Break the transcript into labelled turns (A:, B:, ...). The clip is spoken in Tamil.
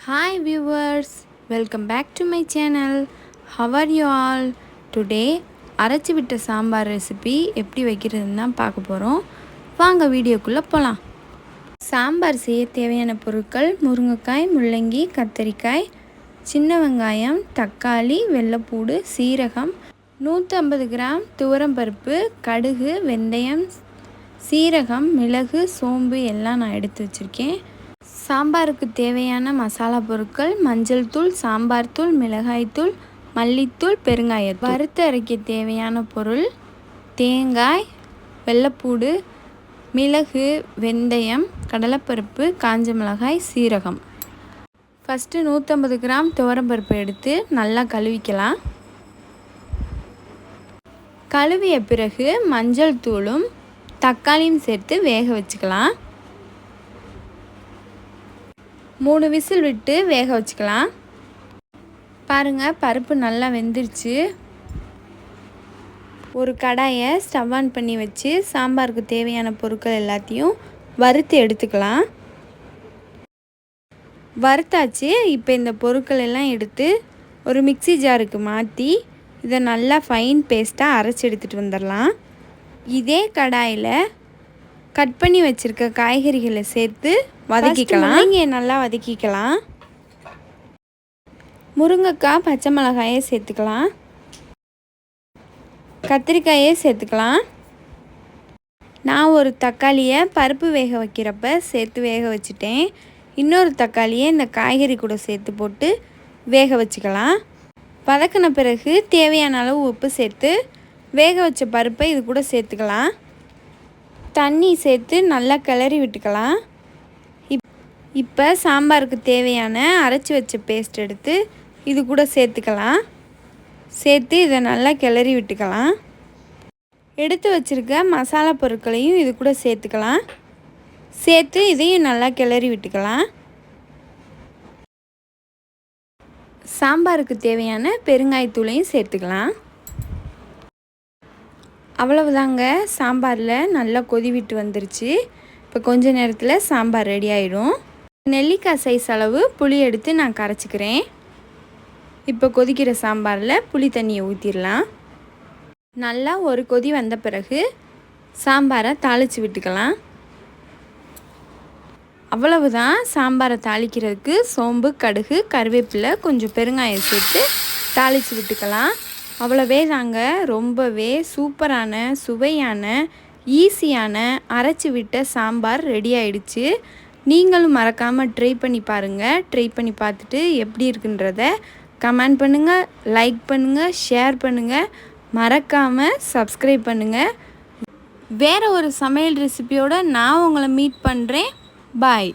A: Hi viewers, welcome back to my channel. How are you all? Today அரைச்சி விட்ட சாம்பார் ரெசிபி எப்படி வைக்கிறதுன்னு தான் பார்க்க போகிறோம். வாங்க வீடியோக்குள்ளே போகலாம். சாம்பார் செய்ய தேவையான பொருட்கள் முருங்கைக்காய், முள்ளங்கி, கத்தரிக்காய், சின்ன வெங்காயம், தக்காளி, வெள்ளைப்பூடு, சீரகம், 150 கிராம் துவரம்பருப்பு, கடுகு, வெந்தயம், சீரகம், மிளகு, சோம்பு எல்லாம் நான் எடுத்து வச்சுருக்கேன். சாம்பாருக்கு தேவையான மசாலா பொருட்கள் மஞ்சள் தூள், சாம்பார் தூள், மிளகாய் தூள், மல்லித்தூள், பெருங்காயத்தூள். வறுத்து அரைக்க தேவையான பொருள் தேங்காய், வெள்ளைப்பூடு, மிளகு, வெந்தயம், கடலைப்பருப்பு, காஞ்ச மிளகாய், சீரகம். ஃபஸ்ட்டு 150 கிராம் துவரம்பருப்பு எடுத்து நல்லா கழுவிக்கலாம். கழுவிய பிறகு மஞ்சள் தூளும் தக்காளியும் சேர்த்து வேக வச்சுக்கலாம். 3 விசில் விட்டு வேக வச்சுக்கலாம். பாருங்கள், பருப்பு நல்லா வெந்துருச்சு. ஒரு கடாயை ஸ்டவ் ஆன் பண்ணி வச்சு சாம்பாருக்கு தேவையான பொருட்கள் எல்லாத்தையும் வறுத்து எடுத்துக்கலாம். வறுத்தாச்சு. இப்போ இந்த பொருட்கள் எல்லாம் எடுத்து ஒரு மிக்ஸி ஜாருக்கு மாற்றி இதை நல்லா ஃபைன் பேஸ்ட்டாக அரைச்சி எடுத்துகிட்டு வந்துடலாம். இதே கடாயில் கட் பண்ணி வச்சுருக்க காய்கறிகளை சேர்த்து வதக்கிக்கலாம். இங்கே நல்லா வதக்கிக்கலாம். முருங்கைக்காய், பச்சை மிளகாயை சேர்த்துக்கலாம். கத்திரிக்காயை சேர்த்துக்கலாம். நான் ஒரு தக்காளியை பருப்பு வேக வைக்கிறப்ப சேர்த்து வேக வச்சுட்டேன். இன்னொரு தக்காளியை இந்த காய்கறி கூட சேர்த்து போட்டு வேக வச்சுக்கலாம். வதக்கின பிறகு தேவையான அளவு உப்பு சேர்த்து வேக வச்ச பருப்பை இது கூட சேர்த்துக்கலாம். தண்ணி சேர்த்து நல்லா கிளறி விட்டுக்கலாம். இப்போ சாம்பாருக்கு தேவையான அரைச்சி வச்ச பேஸ்ட் எடுத்து இது கூட சேர்த்துக்கலாம். சேர்த்து இதை நல்லா கிளறி விட்டுக்கலாம். எடுத்து வச்சுருக்க மசாலா பொருட்களையும் இது கூட சேர்த்துக்கலாம். சேர்த்து இதையும் நல்லா கிளறி விட்டுக்கலாம். சாம்பாருக்கு தேவையான பெருங்காயத்தூளையும் சேர்த்துக்கலாம். அவ்வளவுதாங்க, சாம்பாரில் நல்லா கொதி விட்டு வந்துருச்சு. இப்போ கொஞ்ச நேரத்தில் சாம்பார் ரெடி ஆகிடும். நெல்லிக்காய் சைஸ் அளவு புளி எடுத்து நான் கரைச்சிக்கிறேன். இப்போ கொதிக்கிற சாம்பாரில் புளி தண்ணியை ஊற்றிடலாம். நல்லா ஒரு கொதி வந்த பிறகு சாம்பாரை தாளித்து விட்டுக்கலாம். அவ்வளவுதான், சாம்பாரை தாளிக்கிறதுக்கு சோம்பு, கடுகு, கருவேப்பிலை, கொஞ்சம் பெருங்காயம் சேர்த்து தாளித்து விட்டுக்கலாம். அவ்வளவே தாங்க, ரொம்பவே சூப்பரான, சுவையான, ஈஸியான அரைச்சி விட்ட சாம்பார் ரெடி ஆயிடுச்சு. நீங்களும் மறக்காமல் ட்ரை பண்ணி பாருங்கள். ட்ரை பண்ணி பார்த்துட்டு எப்படி இருக்குன்றத கமெண்ட் பண்ணுங்கள், லைக் பண்ணுங்கள், ஷேர் பண்ணுங்கள், மறக்காமல் சப்ஸ்கிரைப் பண்ணுங்கள். வேறு ஒரு சமையல் ரெசிபியோடு நான் உங்களை மீட் பண்ணுறேன். பாய்.